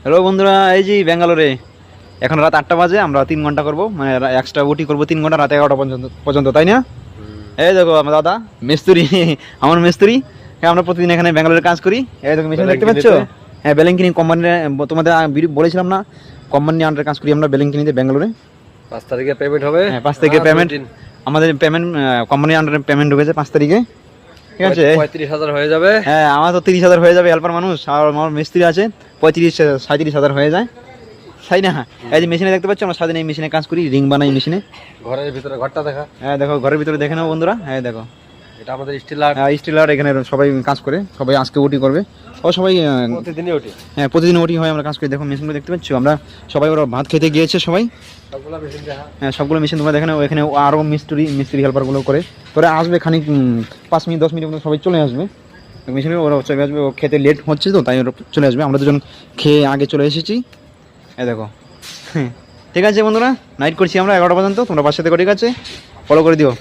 Hello বন্ধুরা, এই যে ব্যাঙ্গালোরে এখন রাত 8টা বাজে। আমরা 3 ঘন্টা করবো, মানে এক্সট্রা ওটি করবো 3 ঘন্টা, রাত 11টা পর্যন্ত, তাই না? এই দেখো আমার দাদা মিস্ত্রি, আমার মিস্ত্রি। হ্যাঁ, আমরা প্রতিদিন এখানে ব্যাঙ্গালোরে কাজ করি। এই দেখো মেশিন দেখতে পাচ্ছ? হ্যাঁ, বেলেঙ্কিনি কোম্পানির। তোমাদের বলেছিলাম না, কোম্পানির আন্ডারে কাজ করি আমরা বেলেঙ্কিনিতে, ব্যাঙ্গালোরে। 5 তারিখে পেমেন্ট হবে। হ্যাঁ, 5 তারিখে পেমেন্ট। আমাদের পেমেন্ট কোম্পানির আন্ডারে পেমেন্ট ঢুকেছে 5 তারিখে, ঠিক আছে? 35,000 হয়ে যাবে। হ্যাঁ, আমার তো 30,000 হয়ে যাবে, হেল্পার মানুষ। আর আমার মিস্ত্রি আছে 35-37,000 হয়ে যায়, তাই না? এই যে মেশিনে দেখতে পাচ্ছ, আমরা সারাদিন এই মেশিনে কাজ করি, রিং বানাই মেশিনে। ঘরের ভিতরে ঘরটা দেখা। হ্যাঁ দেখো, ঘরের ভিতরে দেখে নাও বন্ধুরা। হ্যাঁ দেখো, এটা আমাদের স্টিলার। স্টিলার। এখানে সবাই কাজ করে, সবাই আজকে ওটি করবে। ও সবাই প্রতিদিনই ওটি। হ্যাঁ, প্রতিদিন ওটি হয়, আমরা কাজ করি। দেখো মেশিনগুলো দেখতে পাচ্ছ, আমরা সবাই ওরা ভাত খেতে গিয়েছে সবাই। সবগুলা মেশিন দেখা। হ্যাঁ, সবগুলো মেশিন তোমরা দেখে নাও। এখানে আরও মিস্ত্রি হেল্পারগুলো করে, তোরা আসবে খানিক 5 মিনিট 10 মিনিটের মধ্যে সবাই চলে আসবে মেশিনে। ওরা চলে আসবে, ও খেতে লেট হচ্ছে তো, তাই ওরা চলে আসবে। আমরা দুজন খেয়ে আগে চলে এসেছি। এই দেখো, হ্যাঁ ঠিক আছে বন্ধুরা, নাইট করছি আমরা 11টা পর্যন্ত। তোমরা বাসাতে করে, ঠিক আছে? ফলো করে দিও।